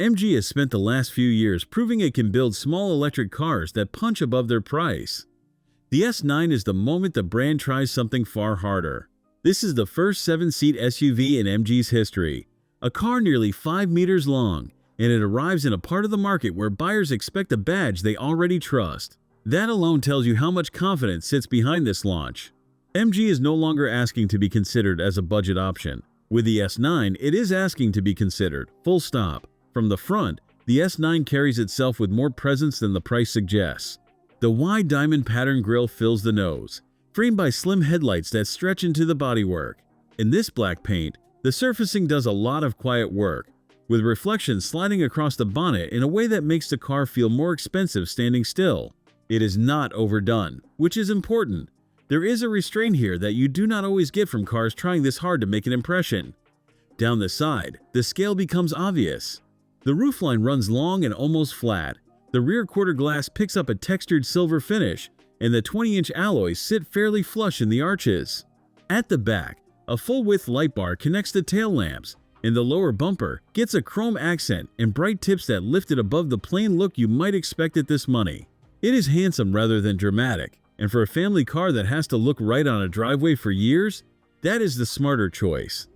MG has spent the last few years proving it can build small electric cars that punch above their price. The S9 is the moment the brand tries something far harder. This is the first 7-seat SUV in MG's history, a car nearly 5 meters long, and it arrives in a part of the market where buyers expect a badge they already trust. That alone tells you how much confidence sits behind this launch. MG is no longer asking to be considered as a budget option. With the S9, it is asking to be considered, full stop. From the front, the S9 carries itself with more presence than the price suggests. The wide diamond pattern grille fills the nose, framed by slim headlights that stretch into the bodywork. In this black paint, the surfacing does a lot of quiet work, with reflections sliding across the bonnet in a way that makes the car feel more expensive standing still. It is not overdone, which is important. There is a restraint here that you do not always get from cars trying this hard to make an impression. Down the side, the scale becomes obvious. The roofline runs long and almost flat. The rear quarter glass picks up a textured silver finish, and the 20-inch alloys sit fairly flush in the arches. At the back, a full-width light bar connects the tail lamps, and the lower bumper gets a chrome accent and bright tips that lift it above the plain look you might expect at this money. It is handsome rather than dramatic, and for a family car that has to look right on a driveway for years, that is the smarter choice.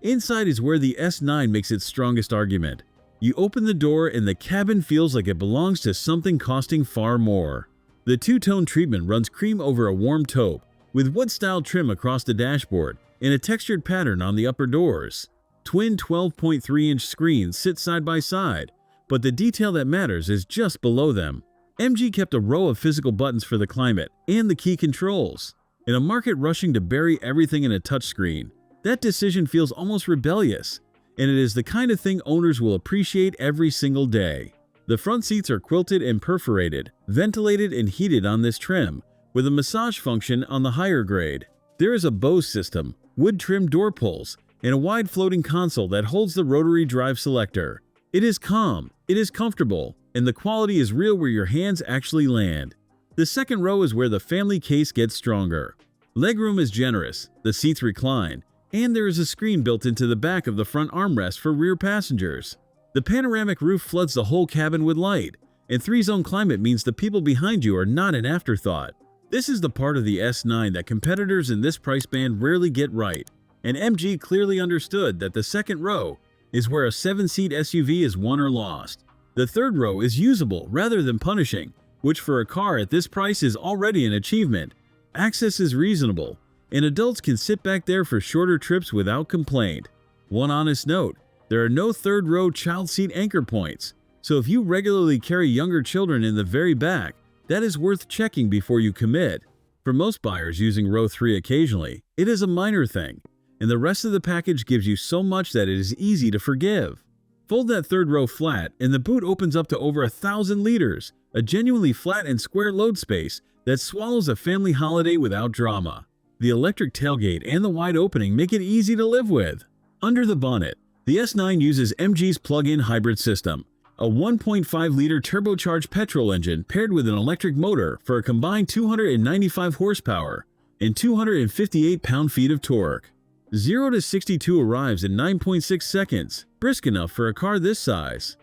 Inside is where the S9 makes its strongest argument. You open the door and the cabin feels like it belongs to something costing far more. The two-tone treatment runs cream over a warm taupe, with wood-style trim across the dashboard and a textured pattern on the upper doors. Twin 12.3-inch screens sit side by side, but the detail that matters is just below them. MG kept a row of physical buttons for the climate and the key controls. In a market rushing to bury everything in a touchscreen, that decision feels almost rebellious, and it is the kind of thing owners will appreciate every single day. The front seats are quilted and perforated, ventilated and heated on this trim, with a massage function on the higher grade. There is a Bose system, wood-trimmed door pulls, and a wide floating console that holds the rotary drive selector. It is calm, it is comfortable, and the quality is real where your hands actually land. The second row is where the family case gets stronger. Legroom is generous, the seats recline, and there is a screen built into the back of the front armrest for rear passengers. The panoramic roof floods the whole cabin with light, and 3-zone climate means the people behind you are not an afterthought. This is the part of the S9 that competitors in this price band rarely get right, and MG clearly understood that the second row is where a 7-seat SUV is won or lost. The third row is usable rather than punishing, which for a car at this price is already an achievement. Access is reasonable, and adults can sit back there for shorter trips without complaint. One honest note, there are no third-row child seat anchor points, so if you regularly carry younger children in the very back, that is worth checking before you commit. For most buyers using row 3 occasionally, it is a minor thing, and the rest of the package gives you so much that it is easy to forgive. Fold that third row flat, and the boot opens up to over 1,000 liters, a genuinely flat and square load space that swallows a family holiday without drama. The electric tailgate and the wide opening make it easy to live with. Under the bonnet, the S9 uses MG's plug-in hybrid system, a 1.5-liter turbocharged petrol engine paired with an electric motor for a combined 295 horsepower and 258 pound-feet of torque. 0 to 62 arrives in 9.6 seconds, brisk enough for a car this size.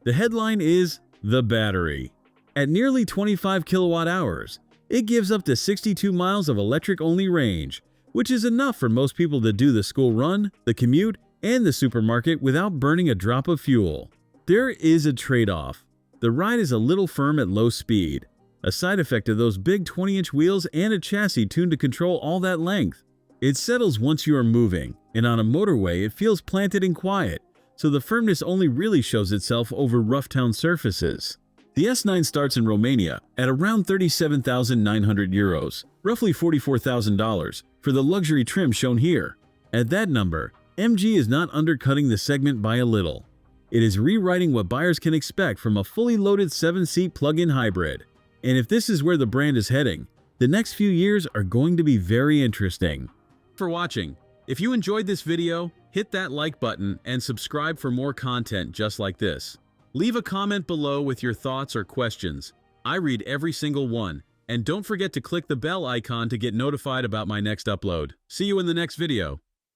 The headline is the battery. At nearly 25 kilowatt hours, it gives up to 62 miles of electric-only range, which is enough for most people to do the school run, the commute, and the supermarket without burning a drop of fuel. There is a trade-off. The ride is a little firm at low speed, a side effect of those big 20-inch wheels and a chassis tuned to control all that length. It settles once you are moving, and on a motorway it feels planted and quiet, so the firmness only really shows itself over rough town surfaces. The S9 starts in Romania at around 37,900 euros, roughly $44,000, for the luxury trim shown here. At that number, MG is not undercutting the segment by a little. It is rewriting what buyers can expect from a fully loaded 7-seat plug-in hybrid. And if this is where the brand is heading, the next few years are going to be very interesting. Thanks for watching. If you enjoyed this video, hit that like button and subscribe for more content just like this. Leave a comment below with your thoughts or questions. I read every single one, and don't forget to click the bell icon to get notified about my next upload. See you in the next video.